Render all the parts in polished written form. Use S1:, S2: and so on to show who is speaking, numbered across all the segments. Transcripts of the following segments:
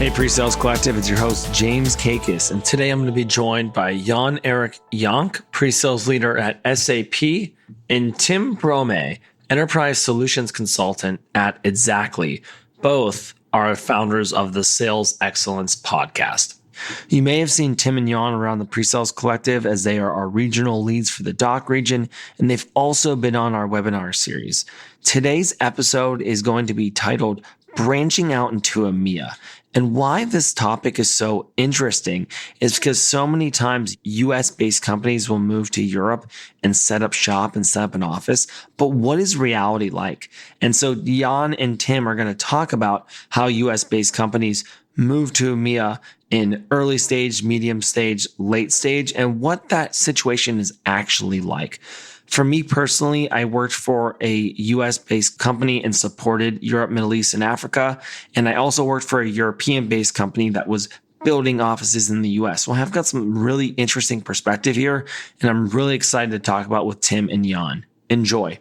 S1: Hey, PreSales Collective, it's your host, James Kaikis, and today I'm going to be joined by Jan-Erik Jank, PreSales Leader at SAP, and Tim Bromme, Enterprise Solutions Consultant at Exactly. Both are founders of the Sales Excellence Podcast. You may have seen Tim and Jan around the PreSales Collective as they are our regional leads for the DACH region, and they've also been on our webinar series. Today's episode is going to be titled Branching Out into EMEA. And why this topic is so interesting is because so many times US-based companies will move to Europe and set up shop and set up an office. But what is reality like? And so Jan and Tim are going to talk about how US-based companies move to EMEA in early stage, medium stage, late stage, and what that situation is actually like. For me personally, I worked for a US-based company and supported Europe, Middle East, and Africa. And I also worked for a European-based company that was building offices in the US. Well, I've got some really interesting perspective here, and I'm really excited to talk about with Tim and Jan. Enjoy.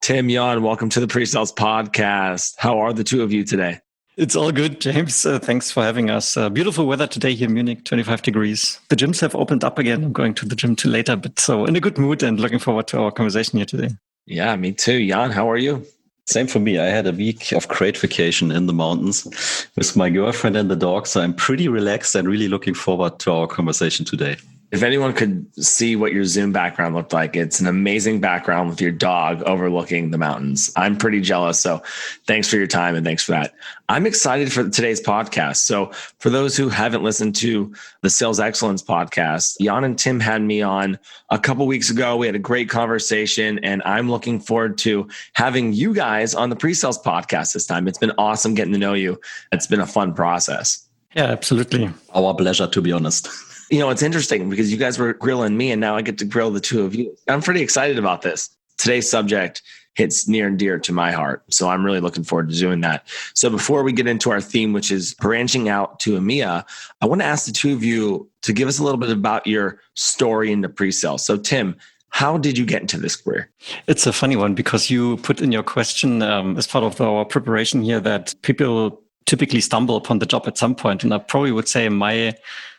S1: Tim, Jan, welcome to the PreSales Podcast. How are the two of you today?
S2: It's all good, James. Thanks for having us. Beautiful weather today here in Munich, 25 degrees. The gyms have opened up again. I'm going to the gym till later, but so in a good mood and looking forward to our conversation here today.
S1: Yeah, me too. Jan, how are you?
S3: Same for me. I had a week of great vacation in the mountains with my girlfriend and the dog, so I'm pretty relaxed and really looking forward to our conversation today.
S1: If anyone could see what your Zoom background looked like, it's an amazing background with your dog overlooking the mountains. I'm pretty jealous. So thanks for your time and thanks for that. I'm excited for today's podcast. So for those who haven't listened to the Sales Excellence Podcast, Jan and Tim had me on a couple weeks ago. We had a great conversation and I'm looking forward to having you guys on the PreSales Podcast this time. It's been awesome getting to know you. It's been a fun process.
S2: Yeah, absolutely.
S3: Our pleasure, to be honest.
S1: You know, it's interesting because you guys were grilling me and now I get to grill the two of you. I'm pretty excited about this. Today's subject hits near and dear to my heart. So I'm really looking forward to doing that. So before we get into our theme, which is branching out to EMEA, I want to ask the two of you to give us a little bit about your story into pre-sales. So Tim, how did you get into this career?
S2: It's a funny one because you put in your question as part of our preparation here that people typically stumble upon the job at some point. And I probably would say my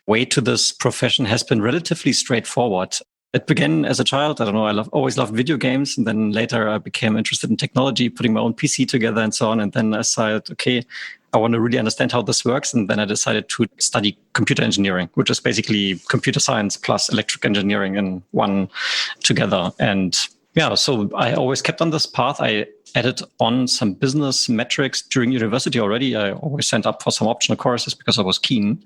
S2: way to this profession has been relatively straightforward. It began as a child. I don't know. Always loved video games. And then later I became interested in technology, putting my own PC together and so on. And then I decided, okay, I want to really understand how this works. And then I decided to study computer engineering, which is basically computer science plus electric engineering in one together. And yeah, so I always kept on this path. I added on some business metrics during university already. I always signed up for some optional courses because I was keen.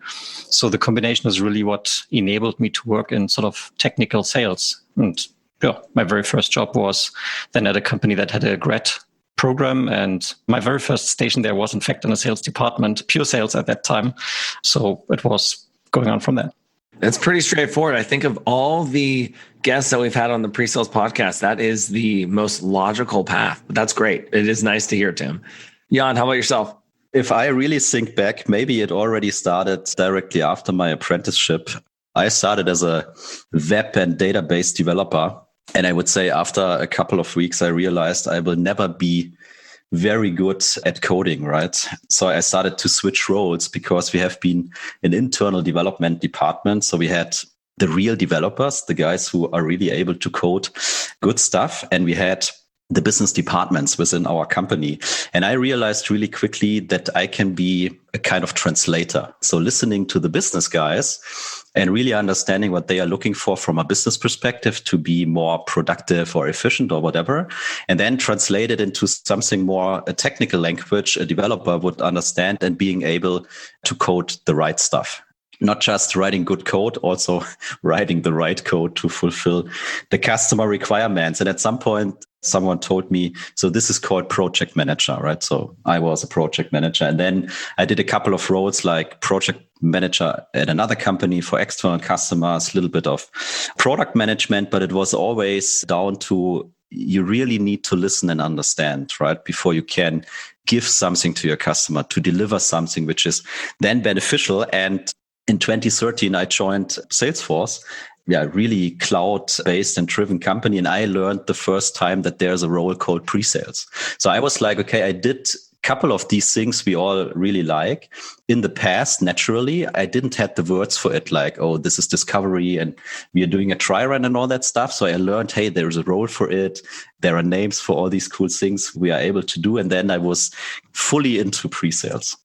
S2: So the combination is really what enabled me to work in sort of technical sales. And yeah, my very first job was then at a company that had a grad program. And my very first station there was in fact in a sales department, pure sales at that time. So it was going on from there.
S1: It's pretty straightforward. I think of all the guests that we've had on the PreSales Podcast, that is the most logical path. But that's great. It is nice to hear, Tim. Jan, how about yourself?
S3: If I really think back, maybe it already started directly after my apprenticeship. I started as a web and database developer. And I would say after a couple of weeks, I realized I will never be very good at coding, right? So I started to switch roles because we have been an internal development department. So we had the real developers, the guys who are really able to code good stuff. And we had the business departments within our company. And I realized really quickly that I can be a kind of translator. So listening to the business guys and really understanding what they are looking for from a business perspective to be more productive or efficient or whatever, and then translate it into something more a technical language a developer would understand and being able to code the right stuff. Not just writing good code, also writing the right code to fulfill the customer requirements. And at some point, someone told me, so this is called project manager, right? So I was a project manager. And then I did a couple of roles like project manager at another company for external customers, a little bit of product management, but it was always down to you really need to listen and understand, right? Before you can give something to your customer, to deliver something which is then beneficial. And in 2013, I joined Salesforce, really cloud-based and driven company. And I learned the first time that there's a role called pre-sales. So I was like, okay, I did couple of these things we all really like. In the past, naturally, I didn't have the words for it, like, oh, this is discovery and we are doing a try run and all that stuff. So I learned, hey, there's a role for it. There are names for all these cool things we are able to do. And then I was fully into pre-sales.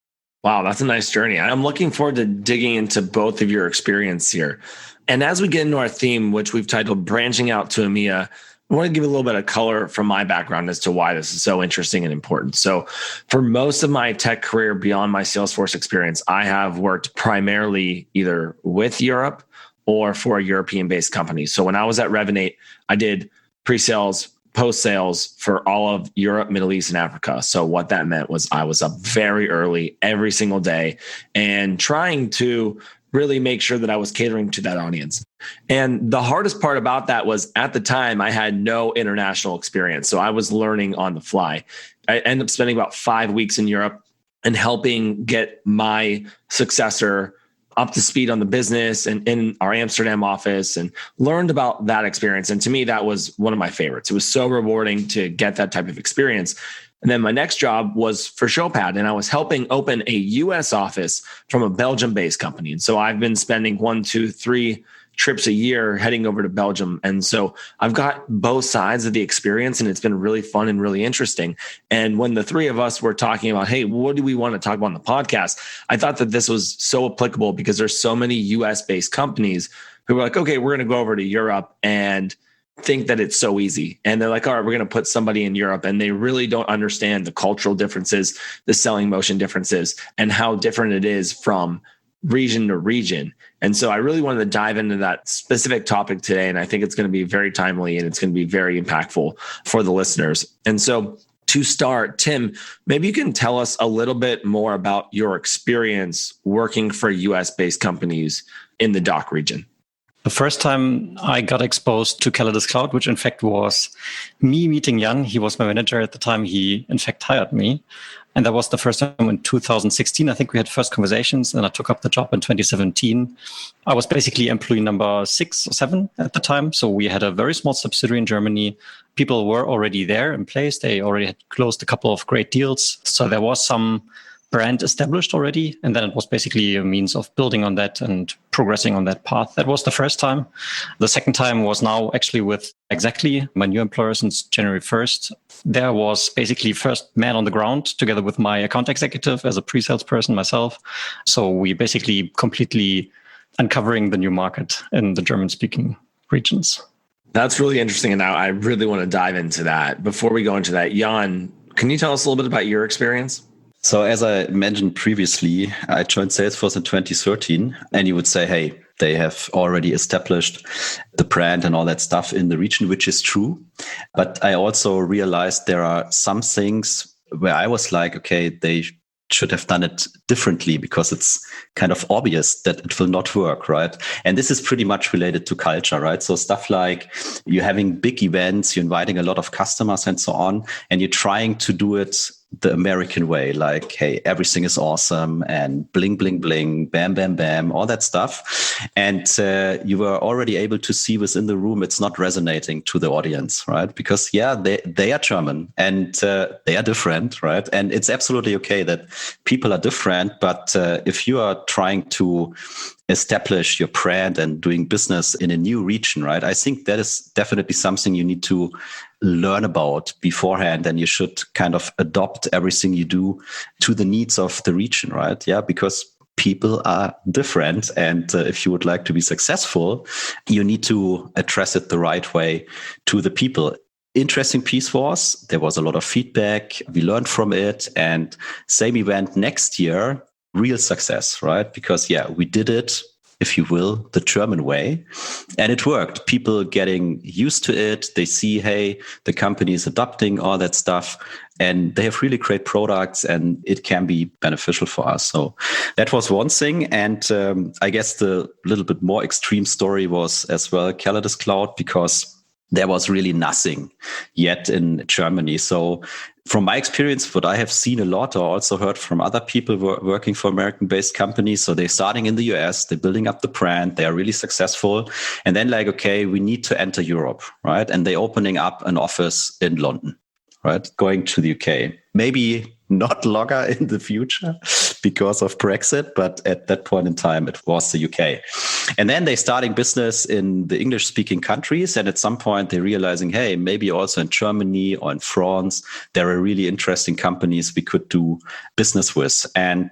S1: Wow, that's a nice journey. I'm looking forward to digging into both of your experience here. And as we get into our theme, which we've titled Branching Out to EMEA, I want to give a little bit of color from my background as to why this is so interesting and important. So for most of my tech career beyond my Salesforce experience, I have worked primarily either with Europe or for a European-based company. So when I was at Revinate, I did pre-sales, post-sales for all of Europe, Middle East, and Africa. So what that meant was I was up very early every single day and trying to really make sure that I was catering to that audience. And the hardest part about that was at the time, I had no international experience. So I was learning on the fly. I ended up spending about 5 weeks in Europe and helping get my successor up to speed on the business and in our Amsterdam office, and learned about that experience. And to me, that was one of my favorites. It was so rewarding to get that type of experience. And then my next job was for Showpad, and I was helping open a US office from a Belgium-based company. And so I've been spending 1, 2, 3 trips a year heading over to Belgium. And so I've got both sides of the experience, and it's been really fun and really interesting. And when the three of us were talking about, hey, what do we want to talk about on the podcast? I thought that this was so applicable because there's so many US-based companies who were like, okay, we're going to go over to Europe and think that it's so easy. And they're like, all right, we're going to put somebody in Europe, and they really don't understand the cultural differences, the selling motion differences, and how different it is from region to region. And so I really wanted to dive into that specific topic today. And I think it's going to be very timely and it's going to be very impactful for the listeners. And so to start, Tim, maybe you can tell us a little bit more about your experience working for US-based companies in the DACH region.
S2: The first time I got exposed to Calidus Cloud, which in fact was me meeting Jan. He was my manager at the time. He in fact hired me. And that was the first time in 2016. I think we had first conversations, and I took up the job in 2017. I was basically employee number 6 or 7 at the time. So we had a very small subsidiary in Germany. People were already there in place. They already had closed a couple of great deals. So there was some brand established already. And then it was basically a means of building on that and progressing on that path. That was the first time. The second time was now actually with exactly my new employer since January 1st. There was basically first man on the ground together with my account executive as a pre-sales person myself. So we basically completely uncovering the new market in the German-speaking regions.
S1: That's really interesting. And now I really want to dive into that. Before we go into that, Jan, can you tell us a little bit about your experience?
S3: So as I mentioned previously, I joined Salesforce in 2013, and you would say, hey, they have already established the brand and all that stuff in the region, which is true. But I also realized there are some things where I was like, okay, they should have done it differently because it's kind of obvious that it will not work, right? And this is pretty much related to culture, right? So stuff like you're having big events, you're inviting a lot of customers and so on, and you're trying to do it the American way, like, hey, everything is awesome and bling, bling, bling, bam, bam, bam, all that stuff. And you were already able to see within the room, it's not resonating to the audience, right? Because yeah, they are German and they are different, right? And it's absolutely okay that people are different. But if you are trying to establish your brand and doing business in a new region, right? I think that is definitely something you need to learn about beforehand, and you should kind of adopt everything you do to the needs of the region, right? Yeah, because people are different. And if you would like to be successful, you need to address it the right way to the people. Interesting piece was, there was a lot of feedback. We learned from it, and same event next year, real success, right? Because yeah, we did it, if you will, the German way. And it worked. People getting used to it. They see, hey, the company is adopting all that stuff, and they have really great products, and it can be beneficial for us. So that was one thing. And I guess the little bit more extreme story was as well Calidus Cloud, because there was really nothing yet in Germany. So from my experience, what I have seen a lot, or also heard from other people working for American-based companies, so they're starting in the US, they're building up the brand, they are really successful. And then like, okay, we need to enter Europe, right? And they're opening up an office in London, right? Going to the UK. Maybe not longer in the future because of Brexit, but at that point in time, it was the UK. And then they starting business in the English-speaking countries. And at some point, they're realizing, hey, maybe also in Germany or in France, there are really interesting companies we could do business with. And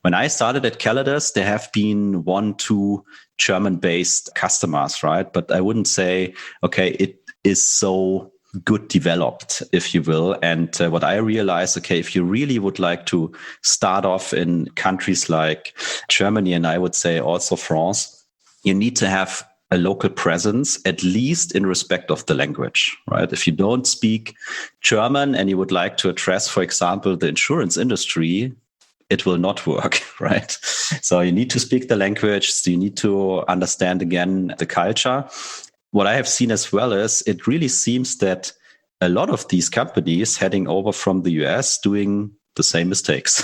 S3: when I started at Calidus, there have been 1-2 German-based customers, right? But I wouldn't say, okay, it is so good developed, if you will. And what I realized, okay, if you really would like to start off in countries like Germany, and I would say also France, you need to have a local presence, at least in respect of the language, right? If you don't speak German and you would like to address, for example, the insurance industry, it will not work, right? So you need to speak the language. So you need to understand, again, the culture. What I have seen as well is it really seems that a lot of these companies heading over from the US doing the same mistakes.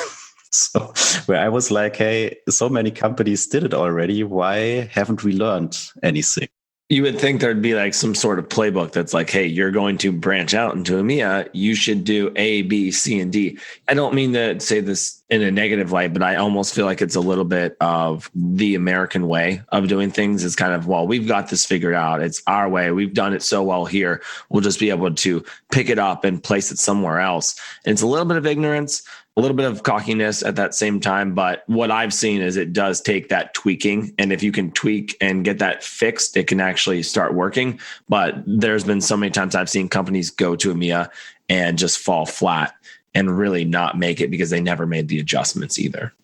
S3: So where I was like, hey, so many companies did it already. Why haven't we learned anything?
S1: You would think there'd be like some sort of playbook that's like, hey, you're going to branch out into EMEA. You should do A, B, C, and D. I don't mean to say this in a negative light, but I almost feel like it's a little bit of the American way of doing things. It's kind of, well, we've got this figured out. It's our way. We've done it so well here. We'll just be able to pick it up and place it somewhere else. And it's a little bit of ignorance, a little bit of cockiness at that same time. But what I've seen is it does take that tweaking. And if you can tweak and get that fixed, it can actually start working. But there's been so many times I've seen companies go to EMEA and just fall flat and really not make it because they never made the adjustments either.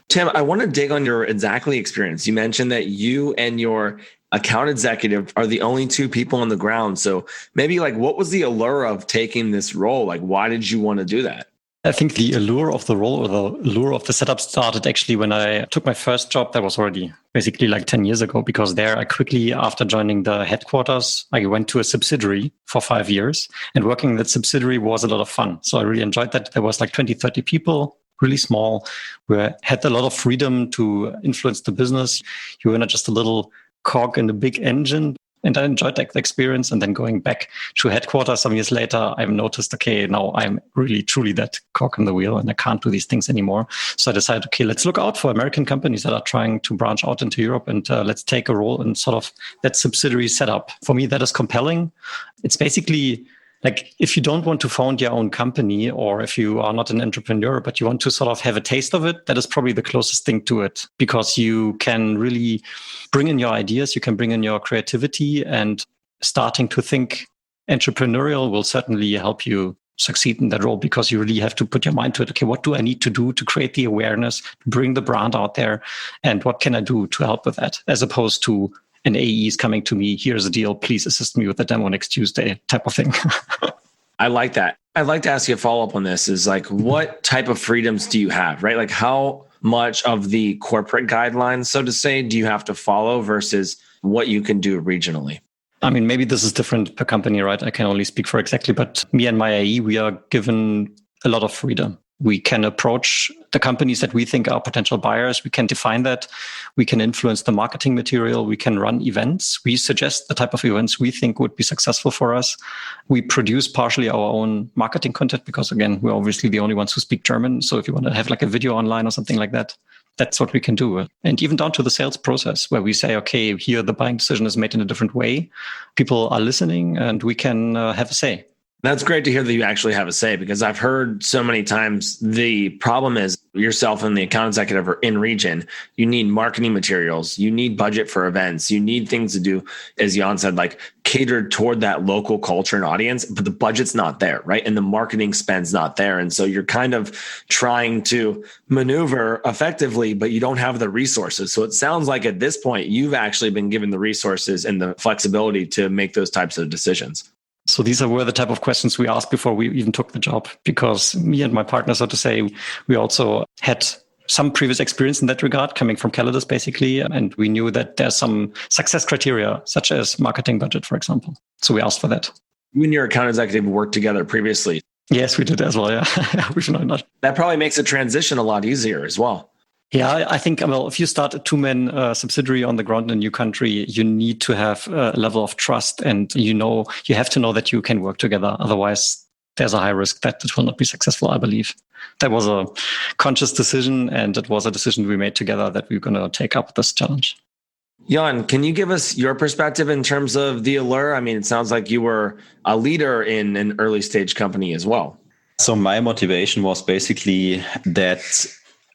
S1: Tim, I want to dig on your Exactly experience. You mentioned that you and your account executive are the only 2 people on the ground. So maybe like, what was the allure of taking this role? Like, why did you want to do that?
S2: I think the allure of the role or the allure of the setup started actually when I took my first job. That was already basically like 10 years ago, because there I quickly, after joining the headquarters, I went to a subsidiary for 5 years, and working in that subsidiary was a lot of fun. So I really enjoyed that. There was like 20, 30 people, really small, where had a lot of freedom to influence the business. You were not just a little cog in the big engine. And I enjoyed that experience. And then going back to headquarters some years later, I've noticed, okay, now I'm really, truly that cog in the wheel and I can't do these things anymore. So I decided, okay, let's look out for American companies that are trying to branch out into Europe, and let's take a role in sort of that subsidiary setup. For me, that is compelling. It's basically like, if you don't want to found your own company, or if you are not an entrepreneur, but you want to sort of have a taste of it, that is probably the closest thing to it, because you can really bring in your ideas, you can bring in your creativity, and starting to think entrepreneurial will certainly help you succeed in that role, because you really have to put your mind to it. Okay, what do I need to do to create the awareness, to bring the brand out there? And what can I do to help with that? As opposed to an AE is coming to me, here's a deal, please assist me with the demo next Tuesday type of thing.
S1: I like that. I'd like to ask you a follow-up on this is like, what type of freedoms do you have, right? Like how much of the corporate guidelines, so to say, do you have to follow versus what you can do regionally?
S2: I mean, maybe this is different per company, right? I can only speak for Exactly, but me and my AE, we are given a lot of freedom. We can approach the companies that we think are potential buyers. We can define that. We can influence the marketing material. We can run events. We suggest the type of events we think would be successful for us. We produce partially our own marketing content because, again, we're obviously the only ones who speak German. So if you want to have like a video online or something like that, that's what we can do. And even down to the sales process, where we say, okay, here the buying decision is made in a different way. People are listening and we can have a say.
S1: That's great to hear that you actually have a say, because I've heard so many times the problem is yourself and the account executive are in region. You need marketing materials. You need budget for events. You need things to do, as Jan said, like catered toward that local culture and audience, but the budget's not there, right? And the marketing spend's not there. And so you're kind of trying to maneuver effectively, but you don't have the resources. So it sounds like at this point, you've actually been given the resources and the flexibility to make those types of decisions.
S2: So these were the type of questions we asked before we even took the job, because me and my partner, so to say, we also had some previous experience in that regard, coming from Calidus, basically. And we knew that there's some success criteria, such as marketing budget, for example. So we asked for that.
S1: You and your account executive worked together previously.
S2: Yes, we did as well, yeah. We should not.
S1: That probably makes a transition a lot easier as well.
S2: Yeah, I think, well, if you start a two-man subsidiary on the ground in a new country, you need to have a level of trust, and you have to know that you can work together. Otherwise, there's a high risk that it will not be successful, I believe. That was a conscious decision, and it was a decision we made together that we're going to take up this challenge.
S1: Jan, can you give us your perspective in terms of the allure? I mean, it sounds like you were a leader in an early stage company as well.
S3: So my motivation was basically that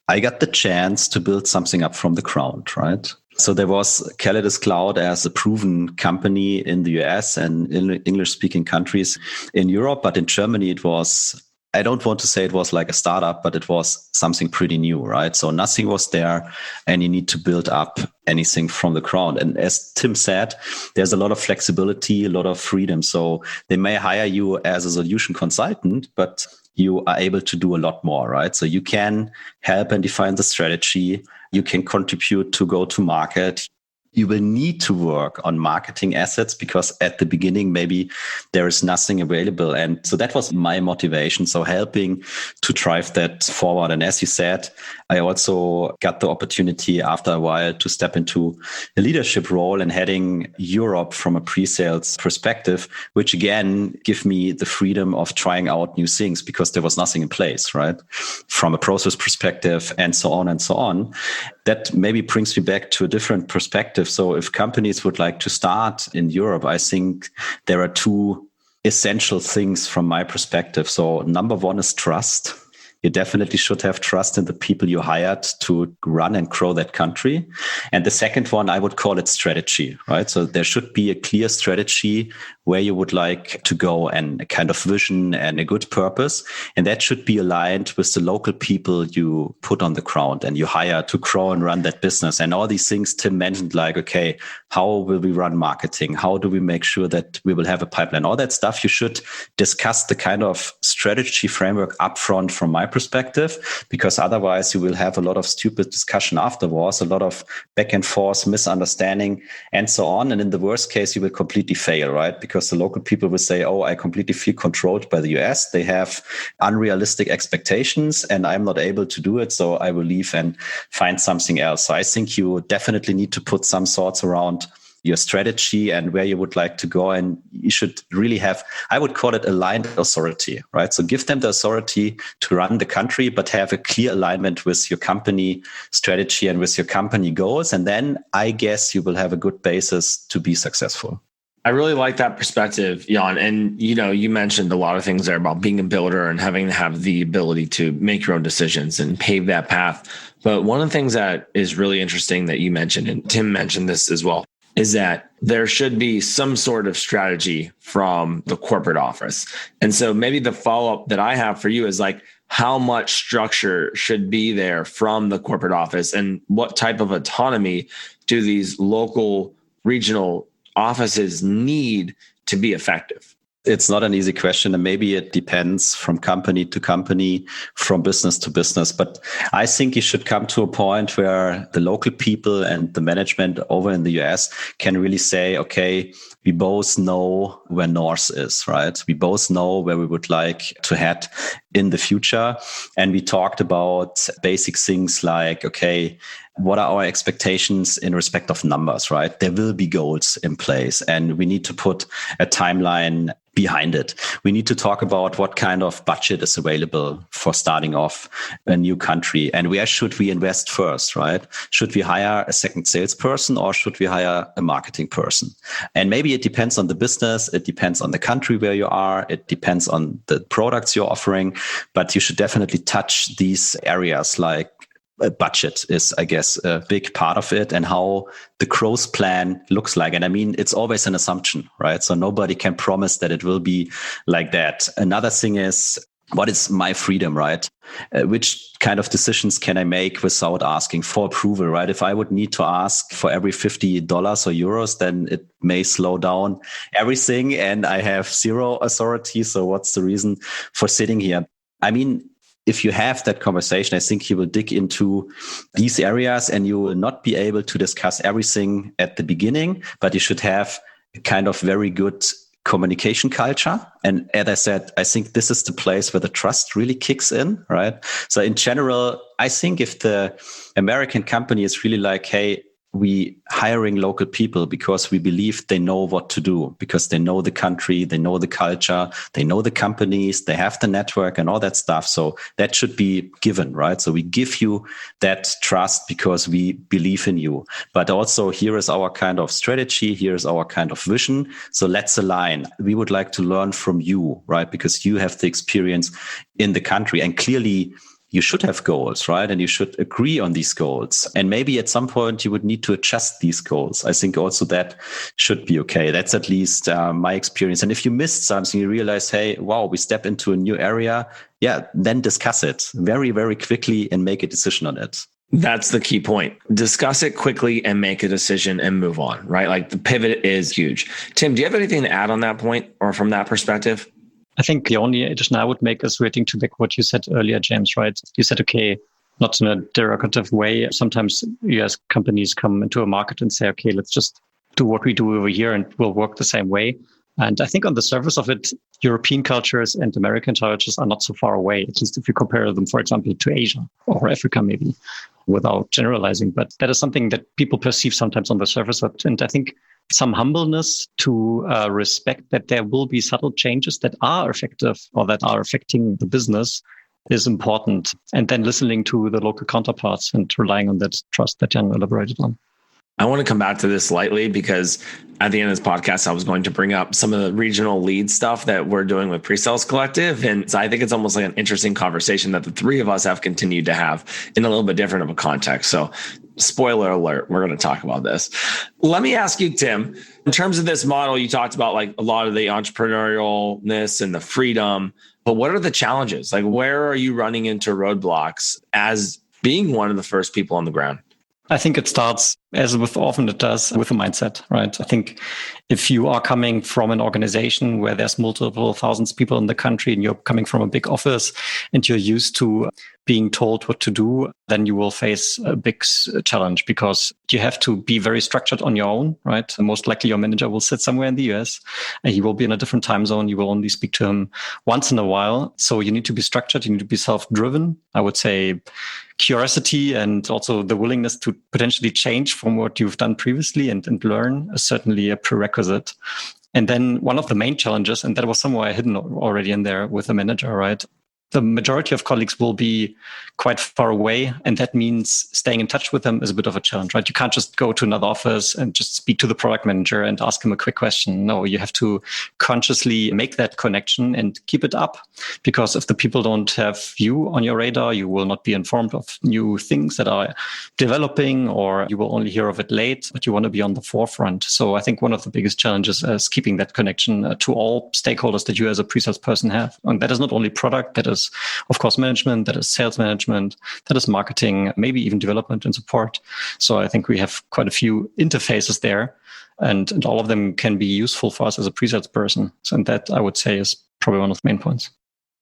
S3: I got the chance to build something up from the ground, right? So there was Calidus Cloud as a proven company in the US and in English-speaking countries in Europe, but in Germany it was, I don't want to say it was like a startup, but it was something pretty new, right? So nothing was there and you need to build up anything from the ground. And as Tim said, there's a lot of flexibility, a lot of freedom. So they may hire you as a solution consultant, but you are able to do a lot more, right? So you can help and define the strategy. You can contribute to go to market. You will need to work on marketing assets because at the beginning, maybe there is nothing available. And so that was my motivation. So helping to drive that forward. And as you said, I also got the opportunity after a while to step into a leadership role and heading Europe from a pre-sales perspective, which again, give me the freedom of trying out new things because there was nothing in place, right? From a process perspective and so on and so on. That maybe brings me back to a different perspective. So if companies would like to start in Europe, I think there are two essential things from my perspective. So number one is trust. You definitely should have trust in the people you hired to run and grow that country. And the second one, I would call it strategy, right? So there should be a clear strategy where you would like to go and a kind of vision and a good purpose. And that should be aligned with the local people you put on the ground and you hire to grow and run that business. And all these things Tim mentioned, like, okay, how will we run marketing? How do we make sure that we will have a pipeline? All that stuff, you should discuss the kind of strategy framework upfront from my perspective, because otherwise you will have a lot of stupid discussion afterwards, a lot of back and forth misunderstanding and so on. And in the worst case, you will completely fail, right? Because the local people will say, oh, I completely feel controlled by the US. They have unrealistic expectations and I'm not able to do it. So I will leave and find something else. So I think you definitely need to put some thoughts around your strategy and where you would like to go. And you should really have, I would call it aligned authority, right? So give them the authority to run the country, but have a clear alignment with your company strategy and with your company goals. And then I guess you will have a good basis to be successful.
S1: I really like that perspective, Jan. And, you mentioned a lot of things there about being a builder and having to have the ability to make your own decisions and pave that path. But one of the things that is really interesting that you mentioned, and Tim mentioned this as well, is that there should be some sort of strategy from the corporate office. And so maybe the follow-up that I have for you is like, how much structure should be there from the corporate office and what type of autonomy do these local regional offices need to be effective?
S3: It's not an easy question, and maybe it depends from company to company, from business to business. But I think you should come to a point where the local people and the management over in the US can really say, okay, we both know where North is, right? We both know where we would like to head in the future. And we talked about basic things like, okay, what are our expectations in respect of numbers, right? There will be goals in place and we need to put a timeline behind it. We need to talk about what kind of budget is available for starting off a new country and where should we invest first, right? Should we hire a second salesperson or should we hire a marketing person? And maybe it depends on the business. It depends on the country where you are. It depends on the products you're offering, but you should definitely touch these areas like a budget is, I guess, a big part of it and how the growth plan looks like. And I mean, it's always an assumption, right? So nobody can promise that it will be like that. Another thing is, what is my freedom, right? Which kind of decisions can I make without asking for approval, right? If I would need to ask for every $50 or euros, then it may slow down everything and I have zero authority. So what's the reason for sitting here? I mean, if you have that conversation, I think you will dig into these areas and you will not be able to discuss everything at the beginning, but you should have a kind of very good communication culture. And as I said, I think this is the place where the trust really kicks in, right? So in general, I think if the American company is really like, hey, we hiring local people because we believe they know what to do, because they know the country, they know the culture, they know the companies, they have the network and all that stuff. So that should be given, right? So we give you that trust because we believe in you. But also here is our kind of strategy. Here is our kind of vision. So let's align. We would like to learn from you, right? Because you have the experience in the country, and clearly you should have goals, right? And you should agree on these goals. And maybe at some point you would need to adjust these goals. I think also that should be okay. That's at least my experience. And if you missed something, you realize, hey, wow, we step into a new area. Yeah, then discuss it very, very quickly and make a decision on it.
S1: That's the key point. Discuss it quickly and make a decision and move on, right? Like the pivot is huge. Tim, do you have anything to add on that point or from that perspective?
S2: I think the only addition I would make is relating to what you said earlier, James, right? You said, okay, not in a derogative way. Sometimes US companies come into a market and say, okay, let's just do what we do over here and we'll work the same way. And I think on the surface of it, European cultures and American cultures are not so far away, at least if you compare them, for example, to Asia or Africa, maybe, without generalizing. But that is something that people perceive sometimes on the surface of it. And I think some humbleness to respect that there will be subtle changes that are effective or that are affecting the business is important. And then listening to the local counterparts and relying on that trust that Jan elaborated on.
S1: I want to come back to this slightly because at the end of this podcast, I was going to bring up some of the regional lead stuff that we're doing with PreSales Collective. And so I think it's almost like an interesting conversation that the three of us have continued to have in a little bit different of a context. So spoiler alert, we're going to talk about this. Let me ask you, Tim, in terms of this model, you talked about like a lot of the entrepreneurialness and the freedom, but what are the challenges? Like, where are you running into roadblocks as being one of the first people on the ground?
S2: I think it starts, as with often it does, with a mindset, right? I think if you are coming from an organization where there's multiple thousands of people in the country and you're coming from a big office and you're used to being told what to do, then you will face a big challenge because you have to be very structured on your own, right? And most likely your manager will sit somewhere in the US and he will be in a different time zone. You will only speak to him once in a while. So you need to be structured. You need to be self-driven. I would say curiosity and also the willingness to potentially change from what you've done previously and learn is certainly a prerequisite. And then one of the main challenges, and that was somewhere hidden already in there with the manager, right? The majority of colleagues will be quite far away. And that means staying in touch with them is a bit of a challenge, right? You can't just go to another office and just speak to the product manager and ask him a quick question. No, you have to consciously make that connection and keep it up. Because if the people don't have you on your radar, you will not be informed of new things that are developing, or you will only hear of it late, but you want to be on the forefront. So I think one of the biggest challenges is keeping that connection to all stakeholders that you as a pre-sales person have. And that is not only product, that is, of course, management, that is sales management, that is marketing, maybe even development and support. So I think we have quite a few interfaces there, and all of them can be useful for us as a pre-sales person. And that, I would say, is probably one of the main points.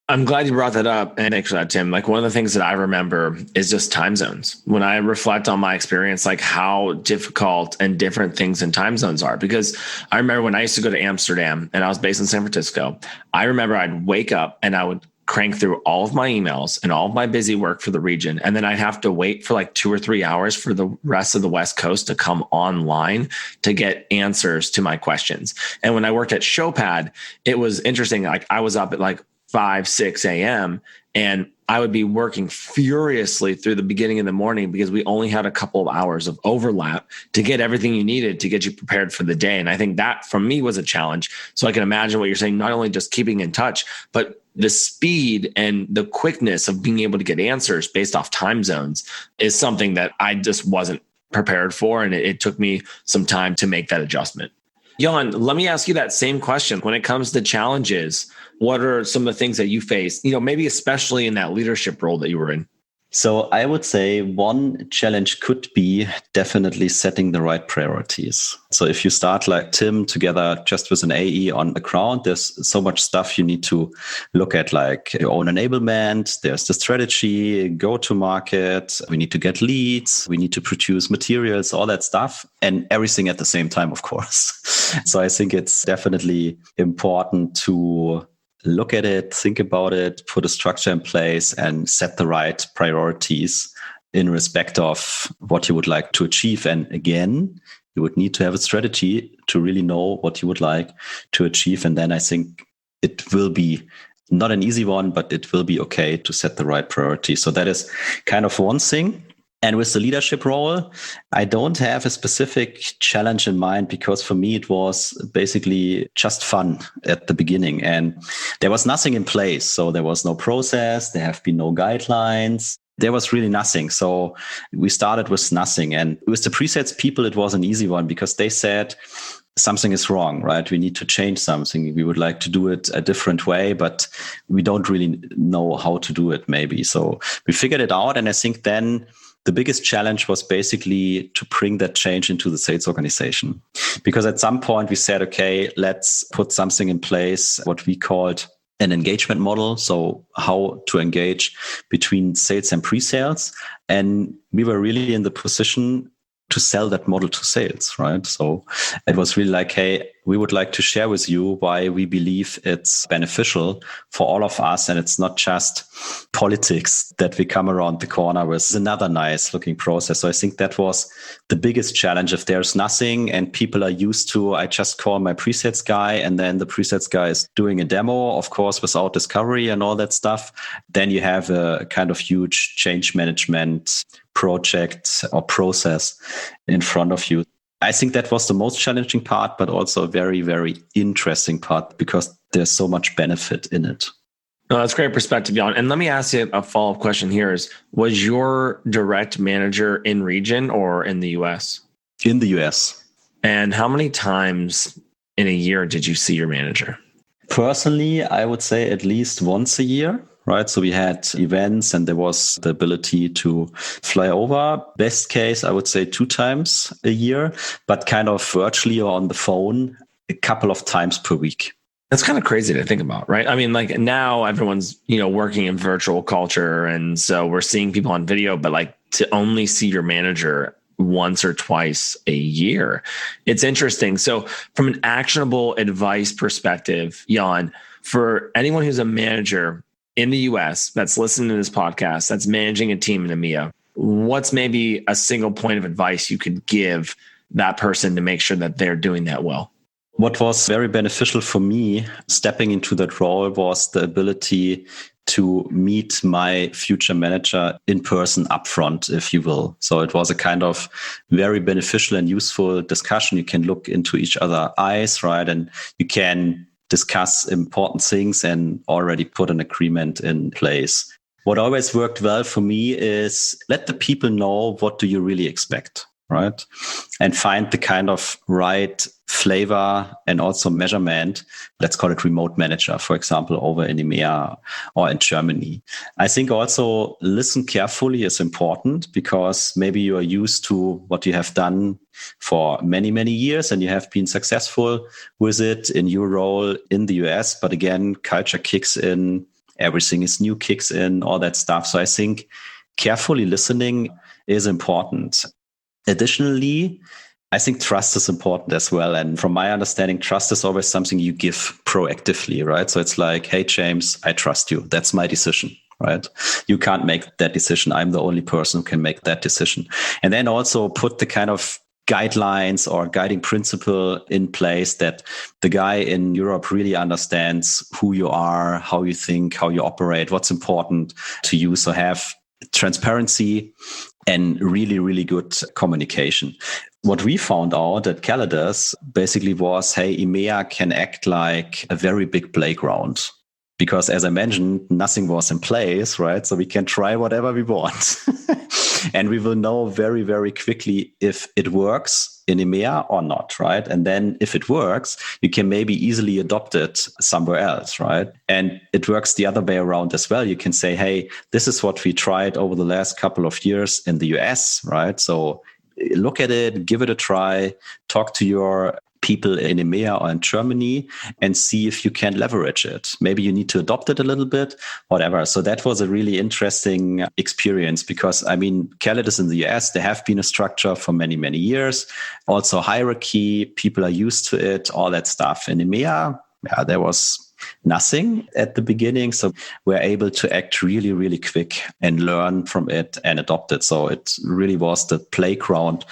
S1: I'm glad you brought that up. And thanks for that, Tim. Like, one of the things that I remember is just time zones. When I reflect on my experience, like how difficult and different things in time zones are. Because I remember when I used to go to Amsterdam and I was based in San Francisco, I remember I'd wake up and I would crank through all of my emails and all of my busy work for the region. And then I'd have to wait for like 2 or 3 hours for the rest of the West Coast to come online to get answers to my questions. And when I worked at Showpad, it was interesting. Like, I was up at like 5, 6 a.m. and I would be working furiously through the beginning of the morning because we only had a couple of hours of overlap to get everything you needed to get you prepared for the day. And I think that for me was a challenge. So I can imagine what you're saying, not only just keeping in touch, but the speed and the quickness of being able to get answers based off time zones is something that I just wasn't prepared for. And it took me some time to make that adjustment. Jan, let me ask you that same question. When it comes to challenges, what are some of the things that you face, maybe especially in that leadership role that you were in?
S3: So I would say one challenge could be definitely setting the right priorities. So if you start like Tim together just with an AE on the ground, there's so much stuff you need to look at, like your own enablement. There's the strategy, go to market. We need to get leads. We need to produce materials, all that stuff, and everything at the same time, of course. So I think it's definitely important to look at it, think about it, put a structure in place and set the right priorities in respect of what you would like to achieve. And again, you would need to have a strategy to really know what you would like to achieve. And then I think it will be not an easy one, but it will be okay to set the right priority. So that is kind of one thing. And with the leadership role, I don't have a specific challenge in mind because for me, it was basically just fun at the beginning and there was nothing in place. So there was no process. There have been no guidelines. There was really nothing. So we started with nothing. And with the pre-sales people, it was an easy one because they said, something is wrong, right? We need to change something. We would like to do it a different way, but we don't really know how to do it maybe. So we figured it out. And I think then the biggest challenge was basically to bring that change into the sales organization. Because at some point we said, okay, let's put something in place, what we called an engagement model. So how to engage between sales and pre-sales. And we were really in the position to sell that model to sales, right? So it was really like, hey, we would like to share with you why we believe it's beneficial for all of us. And it's not just politics that we come around the corner with another nice looking process. So I think that was the biggest challenge. If there's nothing and people are used to, I just call my presets guy and then the presets guy is doing a demo, of course, without discovery and all that stuff, then you have a kind of huge change management project or process in front of you. I think that was the most challenging part, but also a very, very interesting part because there's so much benefit in it.
S1: No, that's great perspective, Jan. And let me ask you a follow-up question here was your direct manager in region or in the US?
S3: In the US.
S1: And how many times in a year did you see your manager?
S3: Personally, I would say at least once a year. Right. So we had events and there was the ability to fly over. Best case, I would say 2 times a year, but kind of virtually or on the phone a couple of times per week.
S1: That's kind of crazy to think about, right? I mean, like now everyone's, working in virtual culture. And so we're seeing people on video, but like to only see your manager once or twice a year, it's interesting. So from an actionable advice perspective, Jan, for anyone who's a manager in the US that's listening to this podcast, that's managing a team in EMEA, what's maybe a single point of advice you could give that person to make sure that they're doing that well?
S3: What was very beneficial for me stepping into that role was the ability to meet my future manager in person upfront, if you will. So it was a kind of very beneficial and useful discussion. You can look into each other's eyes, right? And you can discuss important things and already put an agreement in place. What always worked well for me is let the people know what do you really expect, right? And find the kind of right flavor and also measurement. Let's call it remote manager, for example, over in EMEA or in Germany. I think also listen carefully is important because maybe you are used to what you have done for many, many years and you have been successful with it in your role in the US. But again, culture kicks in, everything is new, kicks in, all that stuff. So I think carefully listening is important. Additionally, I think trust is important as well. And from my understanding, trust is always something you give proactively, right? So it's like, hey, James, I trust you. That's my decision, right? You can't make that decision. I'm the only person who can make that decision. And then also put the kind of guidelines or guiding principle in place that the guy in Europe really understands who you are, how you think, how you operate, what's important to you. So have transparency and really, really good communication. What we found out at Calidus basically was, hey, EMEA can act like a very big playground. Because as I mentioned, nothing was in place, right? So we can try whatever we want. And we will know very, very quickly if it works in EMEA or not, right? And then if it works, you can maybe easily adopt it somewhere else, right? And it works the other way around as well. You can say, hey, this is what we tried over the last couple of years in the US, right? So look at it, give it a try, talk to your people in EMEA or in Germany and see if you can leverage it. Maybe you need to adopt it a little bit, whatever. So that was a really interesting experience because, I mean, Calidus in the US, there have been a structure for many, many years. Also hierarchy, people are used to it, all that stuff. In EMEA, there was nothing at the beginning. So we're able to act really, really quick and learn from it and adopt it. So it really was the playground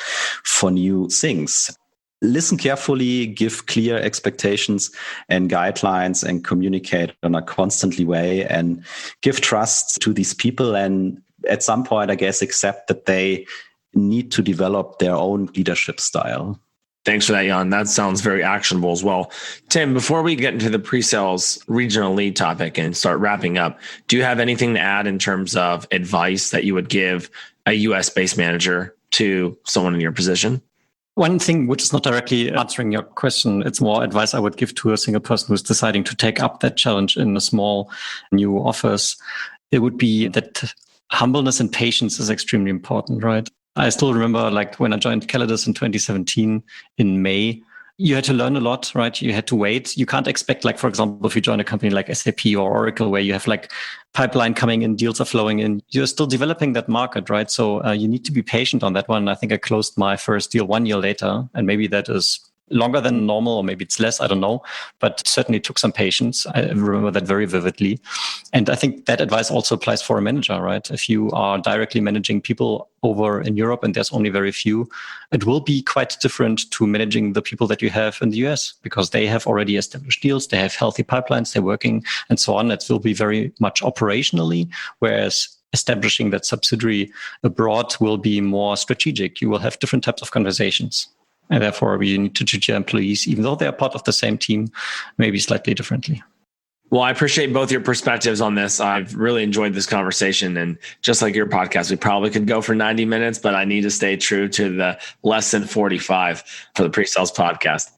S3: for new things. Listen carefully, give clear expectations and guidelines, and communicate in a constantly way, and give trust to these people. And at some point, I guess, accept that they need to develop their own leadership style.
S1: Thanks for that, Jan. That sounds very actionable as well. Tim, before we get into the pre-sales regional lead topic and start wrapping up, do you have anything to add in terms of advice that you would give a US-based manager to someone in your position?
S2: One thing which is not directly answering your question, it's more advice I would give to a single person who's deciding to take up that challenge in a small new office. It would be that humbleness and patience is extremely important, right? I still remember when I joined Calidus in 2017 in May, you had to learn a lot, right? You had to wait. You can't expect, for example, if you join a company like SAP or Oracle, where you have pipeline coming in, deals are flowing in, you're still developing that market, right? So you need to be patient on that one. I think I closed my first deal 1 year later, and maybe that is longer than normal, or maybe it's less, I don't know, but certainly took some patience. I remember that very vividly. And I think that advice also applies for a manager, right? If you are directly managing people over in Europe and there's only very few, it will be quite different to managing the people that you have in the US, because they have already established deals, they have healthy pipelines, they're working and so on. It will be very much operationally, whereas establishing that subsidiary abroad will be more strategic. You will have different types of conversations. And therefore, you need to treat your employees, even though they're part of the same team, maybe slightly differently.
S1: Well, I appreciate both your perspectives on this. I've really enjoyed this conversation. And just like your podcast, we probably could go for 90 minutes, but I need to stay true to the less than 45 for the PreSales podcast.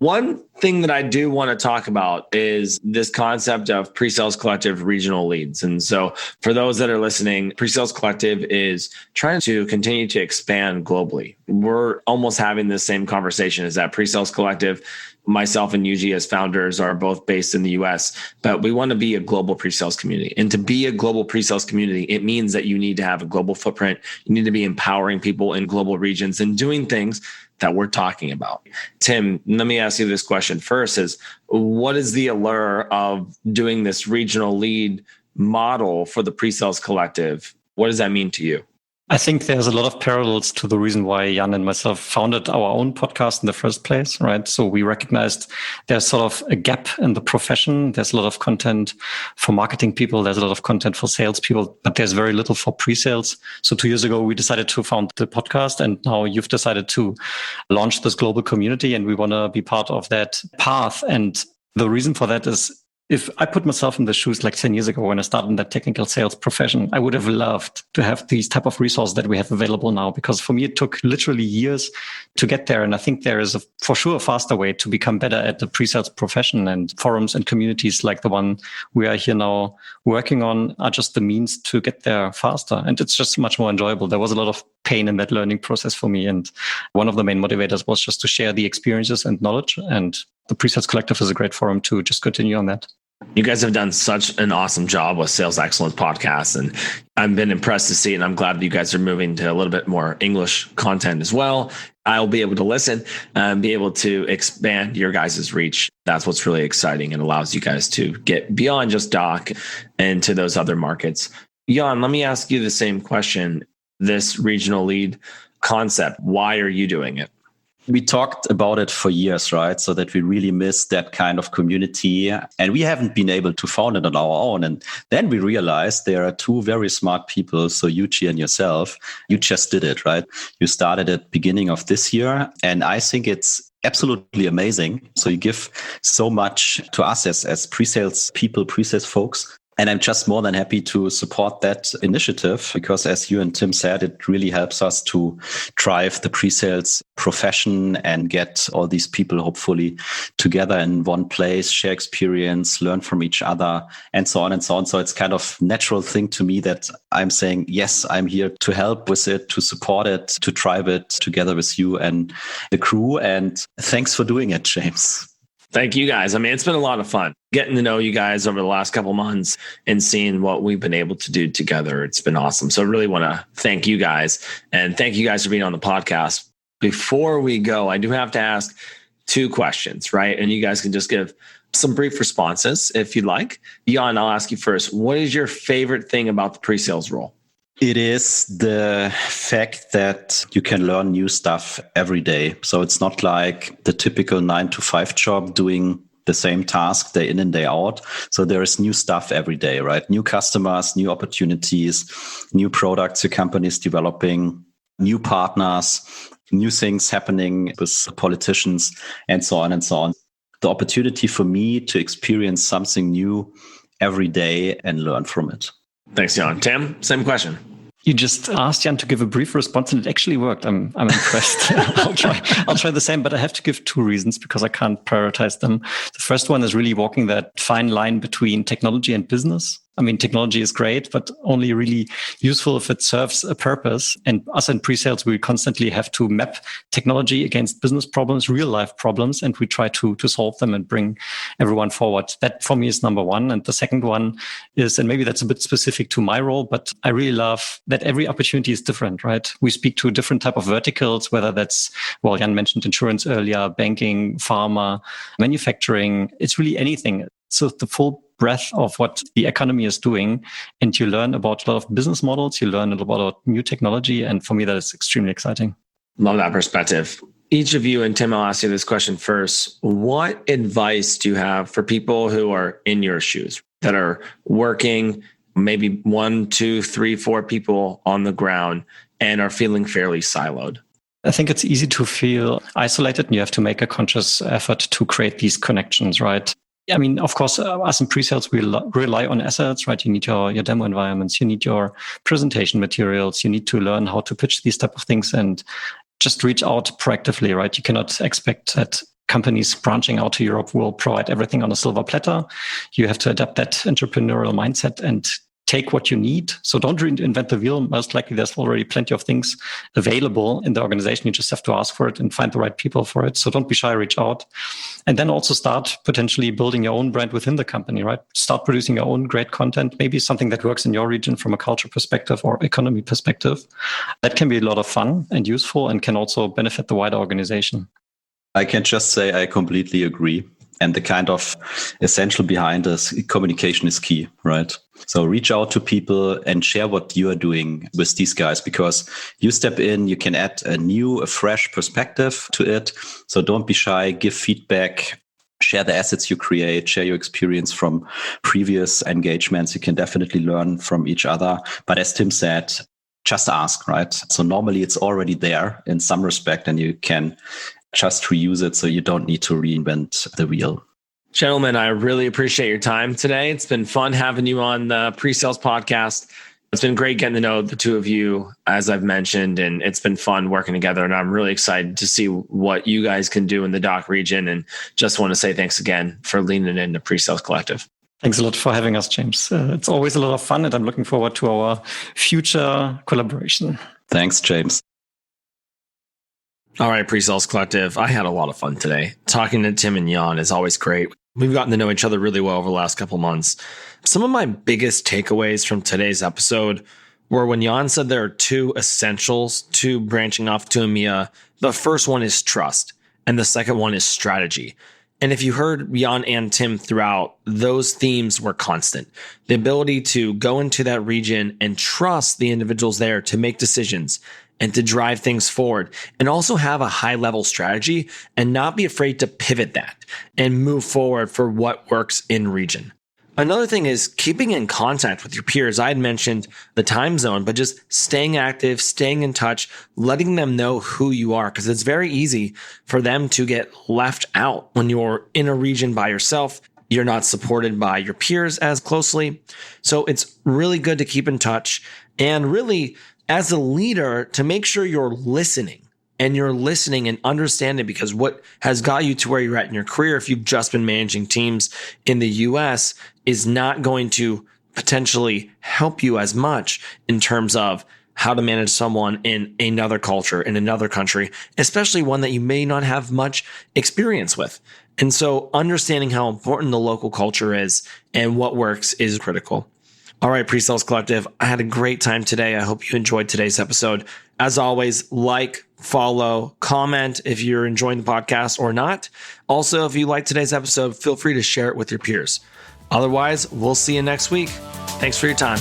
S1: One thing that I do want to talk about is this concept of PreSales Collective regional leads. And so for those that are listening, PreSales Collective is trying to continue to expand globally. We're almost having the same conversation as that. PreSales Collective, myself and Yuji as founders are both based in the US, but we want to be a global pre-sales community. And to be a global pre-sales community, it means that you need to have a global footprint. You need to be empowering people in global regions and doing things that we're talking about. Tim, let me ask you this question first: is what is the allure of doing this regional lead model for the PreSales Collective? What does that mean to you?
S2: I think there's a lot of parallels to the reason why Jan and myself founded our own podcast in the first place, right? So we recognized there's sort of a gap in the profession. There's a lot of content for marketing people. There's a lot of content for sales people, but there's very little for pre-sales. So 2 years ago, we decided to found the podcast, and now you've decided to launch this global community, and we want to be part of that path. And the reason for that is, if I put myself in the shoes 10 years ago when I started in that technical sales profession, I would have loved to have these type of resources that we have available now, because for me, it took literally years to get there. And I think there is for sure a faster way to become better at the pre-sales profession, and forums and communities like the one we are here now working on are just the means to get there faster. And it's just much more enjoyable. There was a lot of pain in that learning process for me. And one of the main motivators was just to share the experiences and knowledge. And the PreSales Collective is a great forum to just continue on that.
S1: You guys have done such an awesome job with Sales Excellence Podcast, and I've been impressed to see it. And I'm glad that you guys are moving to a little bit more English content as well. I'll be able to listen and be able to expand your guys' reach. That's what's really exciting and allows you guys to get beyond just doc and to those other markets. Jan, let me ask you the same question. This regional lead concept, why are you doing it?
S3: We talked about it for years, right? So that we really miss that kind of community, and we haven't been able to found it on our own. And then we realized there are two very smart people. So Yuji and yourself, you just did it, right? You started at the beginning of this year. And I think it's absolutely amazing. So you give so much to us as pre-sales people, pre-sales folks. And I'm just more than happy to support that initiative, because as you and Tim said, it really helps us to drive the pre-sales profession and get all these people hopefully together in one place, share experience, learn from each other, and so on and so on. So it's kind of natural thing to me that I'm saying, yes, I'm here to help with it, to support it, to drive it together with you and the crew. And thanks for doing it, James.
S1: Thank you guys. I mean, it's been a lot of fun getting to know you guys over the last couple months and seeing what we've been able to do together. It's been awesome. So I really want to thank you guys, and thank you guys for being on the podcast. Before we go, I do have to ask 2 questions, right? And you guys can just give some brief responses if you'd like. Jan, I'll ask you first. What is your favorite thing about the pre-sales role?
S3: It is the fact that you can learn new stuff every day. So it's not like the typical 9-to-5 job doing the same task day in and day out. So there is new stuff every day, right? New customers, new opportunities, new products your company is developing, new partners, new things happening with politicians, and so on and so on. The opportunity for me to experience something new every day and learn from it.
S1: Thanks, Jan. Tim, same question.
S2: You just asked Jan to give a brief response and it actually worked. I'm impressed. I'll try the same, but I have to give two reasons because I can't prioritize them. The first one is really walking that fine line between technology and business. I mean, technology is great, but only really useful if it serves a purpose. And us in pre-sales, we constantly have to map technology against business problems, real life problems, and we try to solve them and bring everyone forward. That for me is number one. And the second one is, and maybe that's a bit specific to my role, but I really love that every opportunity is different, right? We speak to different type of verticals, whether that's, well, Jan mentioned insurance earlier, banking, pharma, manufacturing. It's really anything. So the full breadth of what the economy is doing. And you learn about a lot of business models. You learn a lot about new technology. And for me, that is extremely exciting.
S1: Love that perspective. Each of you, and Tim, I'll ask you this question first. What advice do you have for people who are in your shoes, that are working, maybe 1, 2, 3, 4 people on the ground and are feeling fairly siloed?
S2: I think it's easy to feel isolated and you have to make a conscious effort to create these connections, right? I mean, of course, us in pre-sales, we rely on assets, right? You need your demo environments, you need your presentation materials, you need to learn how to pitch these type of things and just reach out proactively, right? You cannot expect that companies branching out to Europe will provide everything on a silver platter. You have to adapt that entrepreneurial mindset and take what you need. So don't reinvent the wheel. Most likely there's already plenty of things available in the organization. You just have to ask for it and find the right people for it. So don't be shy, reach out. And then also start potentially building your own brand within the company, right? Start producing your own great content, maybe something that works in your region from a culture perspective or economy perspective. That can be a lot of fun and useful and can also benefit the wider organization.
S3: I can just say I completely agree. And the kind of essential behind this communication is key, right? So reach out to people and share what you are doing with these guys, because you step in, you can add a fresh perspective to it. So don't be shy, give feedback, share the assets you create, share your experience from previous engagements. You can definitely learn from each other. But as Tim said, just ask, right? So normally it's already there in some respect and you can just reuse it so you don't need to reinvent the wheel.
S1: Gentlemen, I really appreciate your time today. It's been fun having you on the PreSales Podcast. It's been great getting to know the two of you, as I've mentioned, and it's been fun working together. And I'm really excited to see what you guys can do in the DACH region. And just want to say thanks again for leaning into PreSales Collective.
S2: Thanks a lot for having us, James. It's always a lot of fun, and I'm looking forward to our future collaboration.
S3: Thanks, James.
S1: All right, PreSales Collective. I had a lot of fun today. Talking to Tim and Jan is always great. We've gotten to know each other really well over the last couple of months. Some of my biggest takeaways from today's episode were when Jan said there are 2 essentials to branching off to EMEA. The first one is trust, and the second one is strategy. And if you heard Jan and Tim throughout, those themes were constant. The ability to go into that region and trust the individuals there to make decisions and to drive things forward, and also have a high level strategy and not be afraid to pivot that and move forward for what works in region. Another thing is keeping in contact with your peers. I had mentioned the time zone, but just staying active, staying in touch, letting them know who you are, because it's very easy for them to get left out when you're in a region by yourself. You're not supported by your peers as closely. So it's really good to keep in touch, and really, as a leader, to make sure you're listening and understanding, because what has got you to where you're at in your career, if you've just been managing teams in the US, is not going to potentially help you as much in terms of how to manage someone in another culture, in another country, especially one that you may not have much experience with. And so understanding how important the local culture is and what works is critical. All right, PreSales Collective, I had a great time today. I hope you enjoyed today's episode. As always, like, follow, comment if you're enjoying the podcast or not. Also, if you like today's episode, feel free to share it with your peers. Otherwise, we'll see you next week. Thanks for your time.